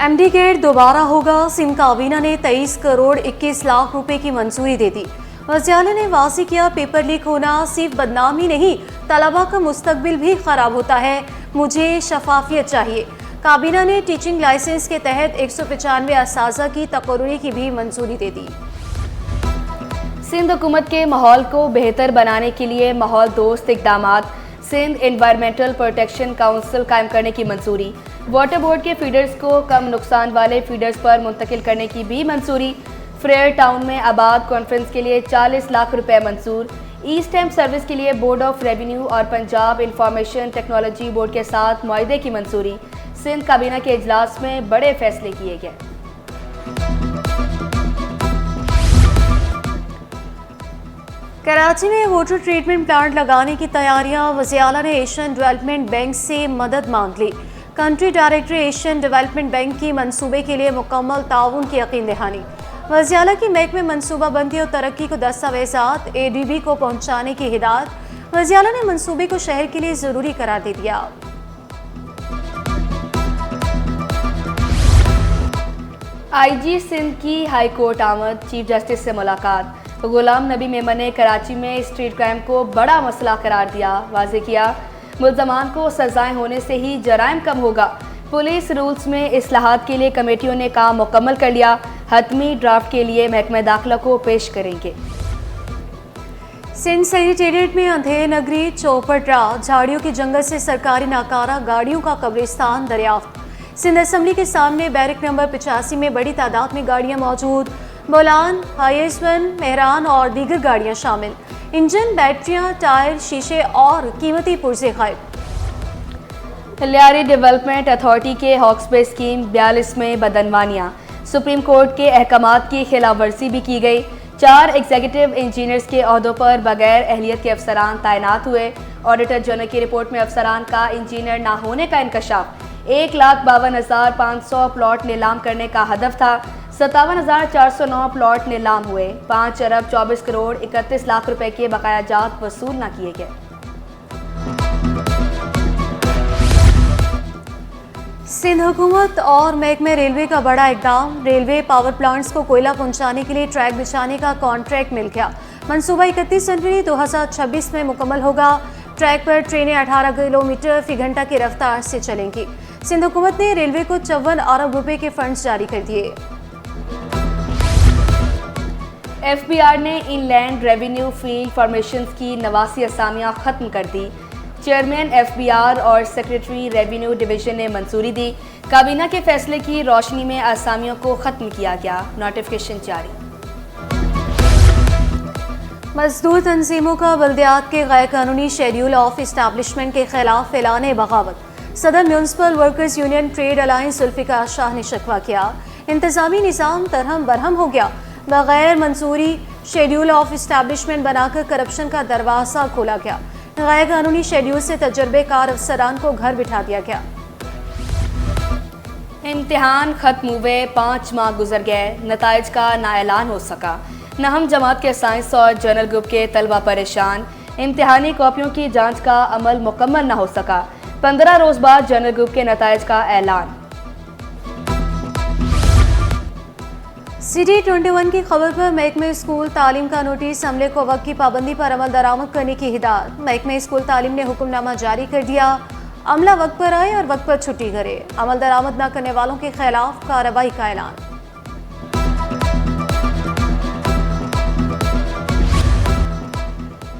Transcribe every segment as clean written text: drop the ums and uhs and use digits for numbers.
MD gate दोबारा होगा। सिंध काबीना ने 23 करोड़ 21 लाख रुपए की मंजूरी दे दी। वज़ीर ने वाज़ेह किया, पेपर लीक होना सिर्फ बदनामी नहीं, तलबा का मुस्तकबिल भी खराब होता है। मुझे शफाफियत चाहिए। काबीना ने टीचिंग लाइसेंस के तहत 195 असातिज़ा की तकर्री की भी मंजूरी दे दी। सिंध हुकूमत के माहौल को बेहतर बनाने के लिए माहौल दोस्त इक़दामात। सिंध एनवायरमेंटल प्रोटेक्शन काउंसिल कायम करने की मंजूरी। वाटर बोर्ड के फीडर्स को कम नुकसान वाले फीडर्स पर मुंतकिल करने की भी मंजूरी। फ्रेयर टाउन में आबाद कॉन्फ्रेंस के लिए 40 लाख रुपए मंजूर। ई स्टैम्प सर्विस के लिए बोर्ड ऑफ रेवेन्यू और पंजाब इंफॉर्मेशन टेक्नोलॉजी बोर्ड के साथ मुआहदे की मंजूरी। सिंध काबीना के इजलास में बड़े फैसले किए गए। कराची में वाटर ट्रीटमेंट प्लांट लगाने की तैयारियां। वज़ीर आला ने एशियन डेवलपमेंट बैंक से मदद मांग ली। Country director Asian development bank की मंसूबे के लिए मुकम्मल ताउन की यकीन दहानी। वज़ीर आला की महकमे मनसूबाबंदी और तरक्की को दस्तावेज़ात ADB को पहुँचाने की हिदायत। वज़ीर आला ने मंसूबे को शहर के लिए ज़रूरी करार दे दिया। IG सिंध की हाई कोर्ट आमद। चीफ जस्टिस से मुलाकात। गुलाम नबी मेमन ने कराची में स्ट्रीट क्राइम को बड़ा मसला करार दिया। वाज़ेह किया, मुल्ज़मान को सजाएं होने से ही जराइम कम होगा। पुलिस रूल्स में इस्लाहात के लिए कमेटियों ने काम मुकम्मल कर लिया। हतमी ड्राफ्ट के लिए महकमा दाखिला को पेश करेंगे। सिंध सेक्रेटेरिएट में अंधेर नगरी चौपटरा। झाड़ियों के जंगल से सरकारी नाकारा गाड़ियों का कब्रिस्तान दरियाफ्त। सिंध असम्बली के सामने बैरक नंबर 85 में बड़ी तादाद में गाड़ियां मौजूद। बोलान, हाईएस1, मेहरान और दीगर गाड़ियां शामिल। इंजन, बैटरियां, टायर, शीशे और कीमती पुर्जे गायब। लियारी डेवलपमेंट अथॉरिटी के हॉक्सबे स्कीम 42 में बदनवानियाँ। सुप्रीम कोर्ट के अहकामात की खिलाफ वर्जी भी की गई। 4 एग्जीक्यूटिव इंजीनियर्स के अहदों पर बगैर अहलियत के अफसरान तैनात हुए। ऑडिटर जनरल की रिपोर्ट में अफसरान का इंजीनियर ना होने का इंकशाफ। 1,52,500 प्लॉट नीलाम करने का हदफ था। 57,409 प्लॉट नीलाम हुए। 5 अरब 24 करोड़ 31 लाख रुपए के बकायाजात वसूल न किए गए। सिंध हुकूमत और महकमे रेलवे का बड़ा इकदाम। रेलवे पावर प्लांट्स को कोयला पहुंचाने के लिए ट्रैक बिछाने का कॉन्ट्रैक्ट मिल गया। मंसूबा 31 जनवरी 2026 में मुकम्मल होगा। ट्रैक पर ट्रेनें 18 किलोमीटर फी घंटा की रफ्तार से चलेंगी। सिंध हुकूमत ने रेलवे को 54 अरब रुपए के फंड्स जारी कर दिए। FBR ने इनलैंड रेवेन्यू फील्ड फॉर्मेशंस की 89 असामियाँ ख़त्म कर दी। चेयरमैन FBR और सेक्रेटरी रेवेन्यू डिवीजन ने मंजूरी दी। काबीना के फैसले की रोशनी में असामियों को ख़त्म किया गया। नोटिफिकेशन जारी। मजदूर तंजीमों का बल्दियात के गैर कानूनी शेड्यूल ऑफ इस्टेब्लिशमेंट के खिलाफ ऐलान बगावत। सदर municipal workers union trade alliance Zulfiqar Shah ने शिकवा किया। इंतजामी निज़ाम तरहम बरहम हो गया। बगैर मंजूरी शेड्यूल ऑफ इस्टेब्लिशमेंट बनाकर करप्शन का दरवाज़ा खोला गया। गैर कानूनी शेड्यूल से तजर्बेकार अफसरान को घर बिठा दिया गया। इम्तिहान खत्म हुए 5 माह गुजर गए। नताइज का ना ऐलान हो सका। नहम जमात के साइंस और जनरल ग्रुप के तलबा परेशान। इम्तिहानी कॉपियों की जांच का अमल मुकम्मल न हो सका। 15 रोज बाद जनरल ग्रुप के नताइज का ऐलान। सिटी 21 की खबर पर महकमे स्कूल तालीम का नोटिस। अमले को वक्त की पाबंदी पर अमल दरामद करने की हिदायत। महकमे स्कूल तालीम ने हुक्मनामा जारी कर दिया। अमला वक्त पर आए और वक्त पर छुट्टी करे। अमल दरामद न करने वालों के खिलाफ कार्रवाई का ऐलान।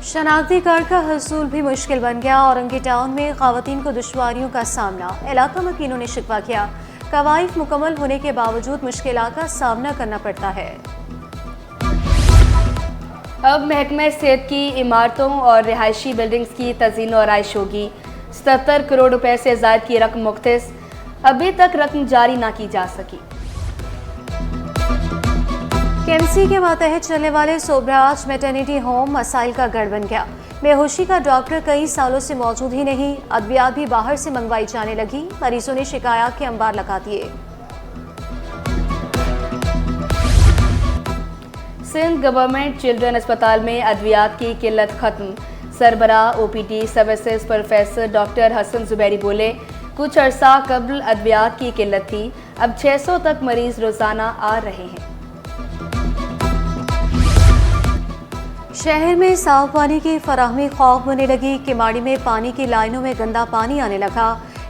शनाख्ती कार्ड का हसूल भी मुश्किल बन गया। औरंगी टाउन में खवातीन को दुश्वारियों का सामना। इलाका मकीनों ने शिकवा किया। कवायद मुकम्मल होने के बावजूद मुश्किलात का सामना करना पड़ता है। अब महकमे सेहत की इमारतों और रिहायशी बिल्डिंग्स की तज़ीन और आराइश होगी। 77 करोड़ रुपए से ज़ायद की रकम मुख्तस। अभी तक रकम जारी ना की जा सकी। KMC के मातहत चलने वाले सोबराज मैटरनिटी होम मसाइल का गढ़ बन गया। बेहोशी का डॉक्टर कई सालों से मौजूद ही नहीं। अद्वियात भी बाहर से मंगवाई जाने लगी। मरीजों ने शिकायत के अंबार लगा दिए। सिंध गवर्नमेंट चिल्ड्रन अस्पताल में अद्वियात की किल्लत खत्म। सरबराह OPD services professor doctor Hasan Zubairi बोले, कुछ अरसा कबल अद्वियात की किल्लत थी, अब 600 तक मरीज रोजाना आ रहे हैं। शहर में साफ पानी की फराहमी खौफ होने लगी। किमाड़ी में पानी की लाइनों में गंदा पानी आने लगा।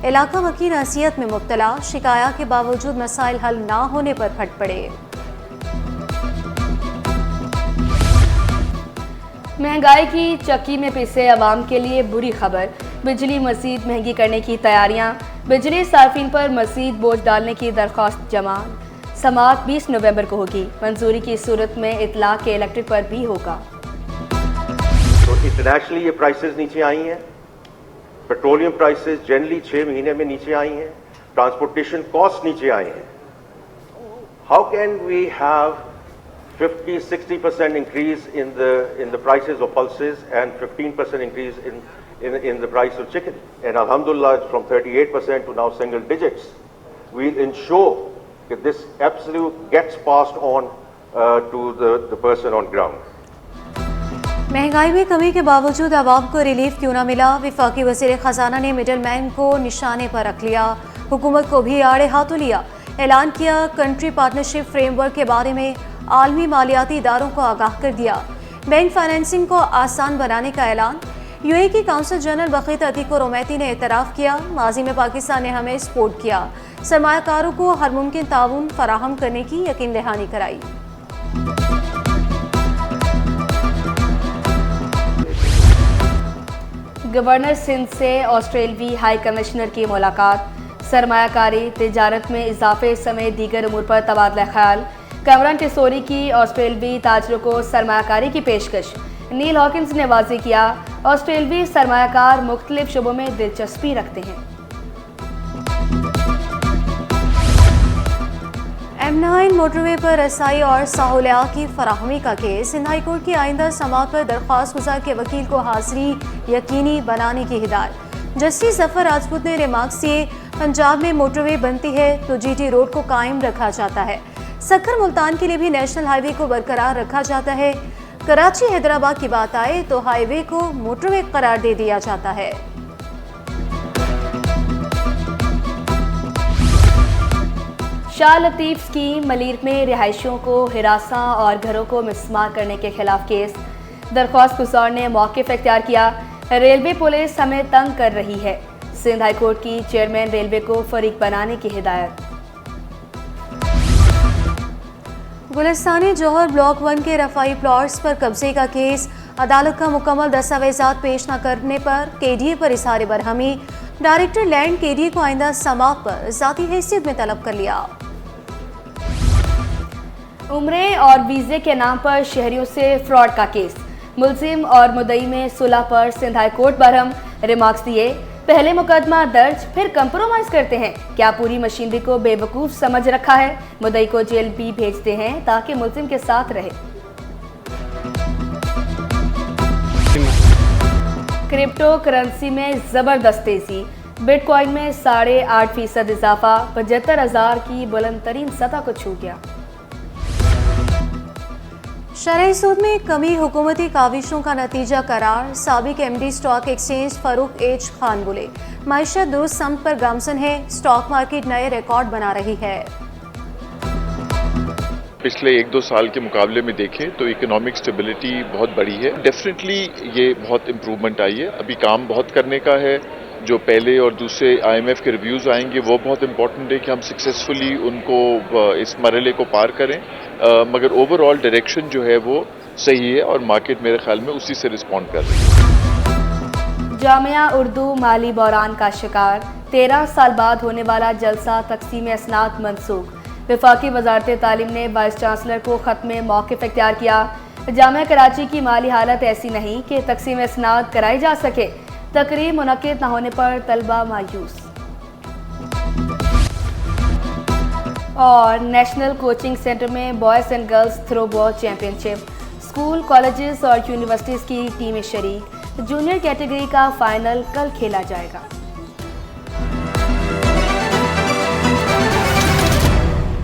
इलाका वकी नसीहत में मुब्तला, शिकायत के बावजूद मसाइल हल ना होने पर फट पड़े। महंगाई की चक्की में पिसे अवाम के लिए बुरी खबर, बिजली मजीद महंगी करने की तैयारियां, बिजली सार्फिन पर मजीद बोझ डालने की दरख्वास्त जमा। समाअत 20 नवंबर को होगी, मंजूरी की सूरत में इतलाक के इलेक्ट्रिक पर भी होगा। तो इंटरनेशनली ये प्राइसेस नीचे आई हैं, पेट्रोलियम प्राइसेस जनरली 6 महीने में नीचे आई हैं, ट्रांसपोर्टेशन कॉस्ट नीचे आए हैं। How can we have 50-60% increase in the prices of pulses and 15% increase in the price of chicken, and alhamdulillah from 38% to now single digits. We'll ensure that this absolute gets passed on to the person on ground. महंगाई में कमी के बावजूद आवाम को relief क्यों ना मिला? वफाकी वज़ीर ख़जाना ने मिडल मैन को निशाने पर रख लिया, हुकूमत को भी आड़े हाथों लिया। ऐलान किया, कंट्री पार्टनरशिप फ्रेमवर्क के बारे में आलमी मालियाती इदारों को आगाह कर दिया। बैंक फाइनेंसिंग को आसान बनाने का ऐलान। यूएई की काउंसिल जनरल बकीत अतीको रोमैती ने एतराफ़ किया, माजी में पाकिस्तान ने हमें सपोर्ट किया, सरमायाकारों को हर मुमकिन ताउन फराहम करने की यकीन दहानी कराई। गवर्नर सिंध से ऑस्ट्रेलवी हाई कमिश्नर की मुलाकात, सरमायाकारी, तिजारत में इजाफे समेत दीगर उमूर पर तबादला ख्याल। कैमरन टिसोरी की ऑस्ट्रेलवी ताजरों को सरमायाकारी की पेशकश। नील हॉकिंस ने वाज़ेह किया, ऑस्ट्रेलवी सरमायाकार मुख्तलिफ शुबों में दिलचस्पी रखते हैं। M9 मोटरवे पर रसाई और सहूलियात की फराहमी का केस। सिंध हाई कोर्ट की आइंदा समाअत पर दरख्वास्त गुजार के वकील को हाजिरी यकीनी बनाने की हिदायत। जस्टिस जफर राजपूत ने रिमार्क्स दिए, पंजाब में मोटरवे बनती है तो GT रोड को कायम रखा जाता है, सक्कर मुल्तान के लिए भी नेशनल हाईवे को बरकरार रखा जाता है, कराची हैदराबाद की बात आए तो हाईवे को मोटरवे करार दे दिया जाता है। शाह लतीफ स्कीम, मलीर में रिहायशियों को हिरासा और घरों को मिसमार करने के खिलाफ केस। दरख्वास्त गुजार ने मौक़िफ़ इख्तियार किया, रेलवे पुलिस हमें तंग कर रही है। सिंध हाई कोर्ट की चेयरमैन रेलवे को फरीक बनाने की हिदायत। गुलिस्तानी जौहर ब्लॉक 1 के रफाई प्लॉट्स पर कब्जे का केस। अदालत का मुकम्मल दस्तावेजात पेश न करने पर KDA पर इज़हार बरहमी। डायरेक्टर लैंड KDA को आइंदा समाअत पर ज़ाती हैसियत में तलब कर लिया। उम्रे और वीज़े के नाम पर शहरियों से फ्रॉड का केस। मुलजिम और मुद्दई में सुलह पर Sindh high court Barham. Remarks दिए, पहले मुकदमा दर्ज फिर कंप्रोमाइज करते हैं, क्या पूरी मशीनरी को बेवकूफ़ समझ रखा है? मुद्दई को जेल भी भेजते हैं ताकि मुलजिम के साथ रहे। क्रिप्टो करेंसी में ज़बरदस्त तेज़ी, बिटकॉइन में 8.5% इजाफा, 75,000 की बुलंद तरीन सतह को छू गया। शरह सूद में कमी हुकूमती काविशों का नतीजा करार। साबिक MD stock exchange Farooq H Khan बोले, माइशत दुरुस्त सम्त पर गामसन है, स्टॉक मार्केट नए रिकॉर्ड बना रही है। पिछले 1-2 साल के मुकाबले में देखें तो इकोनॉमिक स्टेबिलिटी बहुत बड़ी है। डेफिनेटली ये बहुत इम्प्रूवमेंट आई है। अभी काम बहुत करने का है। जो पहले और दूसरे IMF के रिव्यूज़ आएंगे वो बहुत इंपॉर्टेंट है कि हम सक्सेसफुली उनको इस मरहले को पार करें। मगर ओवरऑल डायरेक्शन जो है वो सही है और मार्केट मेरे ख्याल में उसी से रिस्पॉन्ड कर रही है। जामिया उर्दू माली बहरान का शिकार, 13 साल बाद होने वाला जलसा तकसीम असनाद मनसूख। वफाकी वजारत तालीम ने वाइस चांसलर को ख़त में मौक़िफ़ इख्तियार किया, जामिया कराची की माली हालत ऐसी नहीं कि तकसीम असनाद कराई जा सके। तकरीब मुनक़िद न होने पर तलबा मायूस। और नेशनल कोचिंग सेंटर में boys and girls throw ball championship, school, colleges और यूनिवर्सिटीज़ की टीमें शरीक। जूनियर कैटेगरी का फाइनल कल खेला जाएगा।